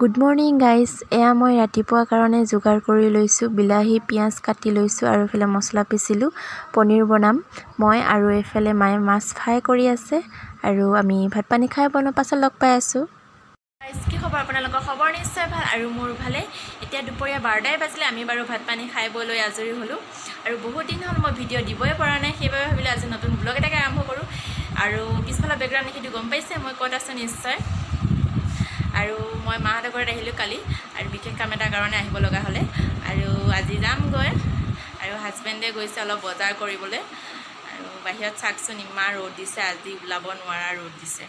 Good morning guys, এয়া মই ৰাতিপুৱাৰ কাৰণে যোগাৰ কৰি লৈছোঁ। বিলাহী পিঁয়াজ কাটি লৈছোঁ আৰু এইফালে মছলা পিচিলোঁ। পনীৰ বনাম মই, আৰু এইফালে মায়ে মাছ ফ্ৰাই কৰি আছে আৰু আমি ভাত পানী খাই বনোৱাৰ পাছত লগ পাই আছোঁ। কি খবৰ আপোনালোকৰ? খবৰ নিশ্চয় ভাল আৰু মোৰ ভালে। এতিয়া দুপৰীয়া 12টাই বাজিলে, আমি বাৰু ভাত পানী খাই বৈ লৈ আজৰি হ'লোঁ আৰু বহুত দিন হ'ল মই ভিডিঅ' দিবই পৰা নাই, সেইবাবে ভাবিলোঁ আজি নতুন ব্লগ এটাকে আৰম্ভ কৰোঁ। আৰু পিছফালৰ বেকগ্ৰাউণ্ড দেখিটো গম পাইছে মই ক'ত আছোঁ নিশ্চয়। আৰু মই মাহঁতৰ ঘৰত আহিলোঁ কালি, আৰু বিশেষ কাম এটাৰ কাৰণে আহিব লগা হ'লে, আৰু আজি যামগৈ। আৰু হাজবেণ্ডে গৈছে অলপ বজাৰ কৰিবলৈ। আৰু বাহিৰত চাওকচোন ইমান ৰ'দ দিছে, আজি ওলাব নোৱাৰা ৰ'দ দিছে।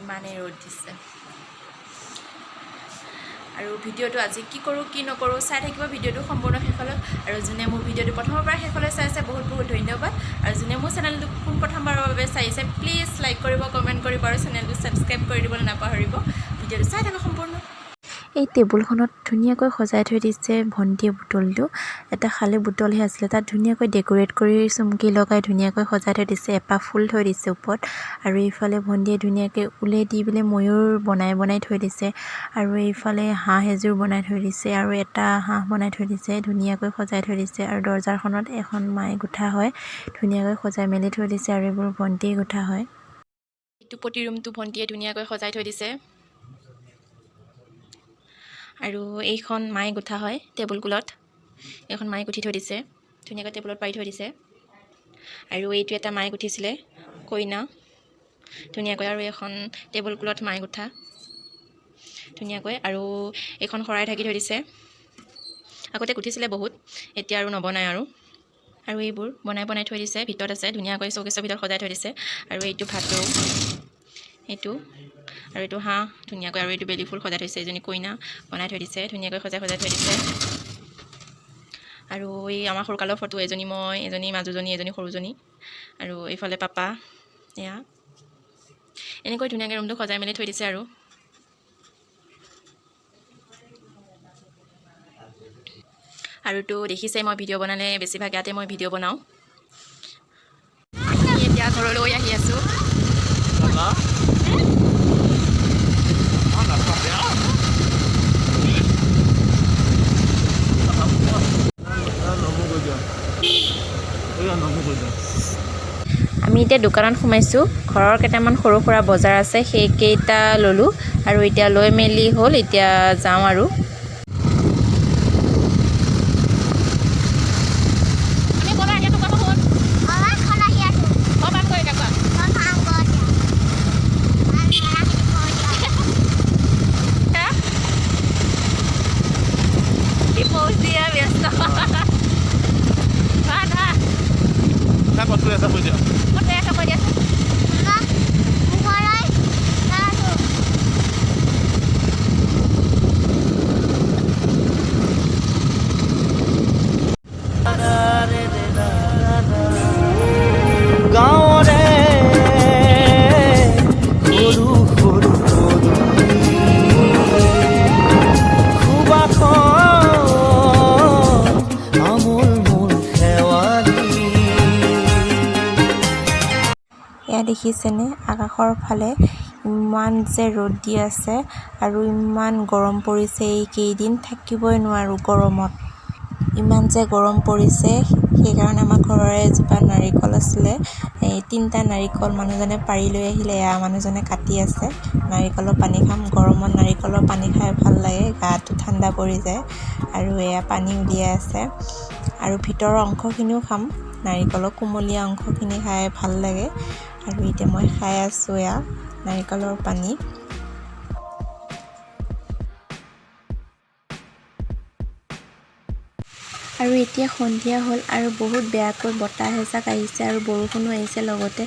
ইমানেই ৰ'দ দিছে। আৰু ভিডিঅ'টো আজি কি কৰোঁ কি নকৰোঁ চাই থাকিব ভিডিঅ'টো সম্পূৰ্ণ শেষলৈ। আৰু যোনে মোৰ ভিডিঅ'টো প্ৰথমৰ পৰা শেষলৈ চাইছে বহুত বহুত ধন্যবাদ। আৰু যোনে মোৰ চেনেলটো প্ৰথমবাৰৰ বাবে চাইছে প্লিজ লাইক কৰিব, কমেণ্ট কৰিব আৰু চেনেলটো ছাবস্ক্ৰাইব কৰি দিবলৈ নাপাহৰিব। ভিডিঅ'টো চাই থাকক সম্পূৰ্ণ। এই টেবুলখনত ধুনীয়াকৈ সজাই থৈ দিছে ভণ্টিয়ে বুটলটো। এটা খালী বুটলহে আছিলে, তাত ধুনীয়াকৈ ডেক'ৰেট কৰি চুমকি লগাই ধুনীয়াকৈ সজাই থৈ দিছে। এপাহ ফুল থৈ দিছে ওপৰত, আৰু এইফালে ভণ্টিয়ে ধুনীয়াকৈ ঊলে দি পেলাই ময়ূৰ বনাই থৈ দিছে। আৰু এইফালে হাঁহ এযোৰ বনাই থৈ দিছে, আৰু এটা হাঁহ বনাই থৈ দিছে, ধুনীয়াকৈ সজাই থৈ দিছে। আৰু দৰ্জাখনত এখন মায়ে গোঁঠা হয়, ধুনীয়াকৈ সজাই মেলি থৈ দিছে, আৰু এইবোৰ ভণ্টিয়ে গোঁঠা হয়। এইটো প্ৰতি ৰুমটো ভণ্টিয়ে ধুনীয়াকৈ সজাই থৈ দিছে। আৰু এইখন মায়ে গোঁঠা হয় টেবুল ক্লথ, এইখন মায়ে গুঠি থৈ দিছে, ধুনীয়াকৈ টেবুলত পাৰি থৈ দিছে। আৰু এইটো এটা মায়ে গুঠিছিলে কইনা, ধুনীয়াকৈ। আৰু এখন টেবুল ক্লথ মায়ে গোঁঠা ধুনীয়াকৈ। আৰু এইখন শৰাই ঢাকি থৈ দিছে। আগতে গুঠিছিলে বহুত, এতিয়া আৰু নবনায় আৰু এইবোৰ বনাই থৈ দিছে। ভিতৰত আছে ধুনীয়াকৈ চৌকেছৰ ভিতৰত সজাই থৈ দিছে। আৰু এইটো ভাতৌ, এইটো, আৰু এইটো হাঁহ ধুনীয়াকৈ। আৰু এইটো বেলি ফুল সজাই থৈছে, এজনী কইনা বনাই থৈ দিছে, ধুনীয়াকৈ সজাই থৈ দিছে। আৰু এই আমাৰ সৰুকালৰ ফটো, এজনী মই, এজনী মাজুজনী, এজনী সৰুজনী, আৰু এইফালে পাপা। এয়া এনেকৈ ধুনীয়াকৈ ৰুমটো সজাই মেলি থৈ দিছে। আৰুতো দেখিছে মই ভিডিঅ' বনালে বেছিভাগ ইয়াতে মই ভিডিঅ' বনাওঁ। এতিয়া ঘৰলৈ আহি আছোঁ। আমি এতিয়া দোকানত সোমাইছোঁ। ঘৰৰ কেইটামান সৰু সুৰা বজাৰ আছে, সেইকেইটা ল'লোঁ। আৰু এতিয়া লৈ মেলি হ'ল, এতিয়া যাওঁ আৰু। এয়া দেখিছেনে, আকাশৰ ফালে ইমান যে ৰ'দ দি আছে আৰু ইমান গৰম পৰিছে। এইকেইদিন থাকিবই নোৱাৰোঁ গৰমত, ইমান যে গৰম পৰিছে। সেইকাৰণে আমাৰ ঘৰৰে এজোপা নাৰিকল আছিলে, এই 3টা নাৰিকল মানুহজনে পাৰি লৈ আহিলে। এয়া মানুহজনে কাটি আছে। নাৰিকলৰ পানী খাম, গৰমত নাৰিকলৰ পানী খাই ভাল লাগে, গাটো ঠাণ্ডা পৰি যায়। আৰু এয়া পানী উলিয়াই আছে। আৰু ভিতৰৰ অংশখিনিও খাম, নাৰিকলৰ কুমলীয়া অংশখিনি খাই ভাল লাগে। আৰু এতিয়া মই খাই আছোঁ এয়া নাৰিকলৰ পানী। আৰু এতিয়া সন্ধিয়া হ'ল আৰু বহুত বেয়াকৈ বতাহ এজাক আহিছে আৰু বৰষুণো আহিছে লগতে।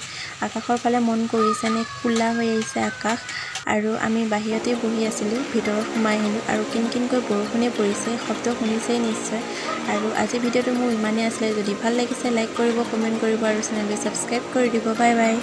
আকাশৰ ফালে মন কৰিছেনে, ক'লা হৈ আহিছে আকাশ। আৰু আমি বাহিৰতেই বহি আছিলোঁ, ভিতৰত সোমাই আহিলোঁ আৰু কিনকিনকৈ বৰষুণেই পৰিছে, শব্দ শুনিছেই নিশ্চয়। আৰু আজি ভিডিঅ'টো মোৰ ইমানেই আছিলে। যদি ভাল লাগিছে লাইক কৰিব, কমেণ্ট কৰিব আৰু চেনেলটো ছাবস্ক্ৰাইব কৰি দিব। Bye bye.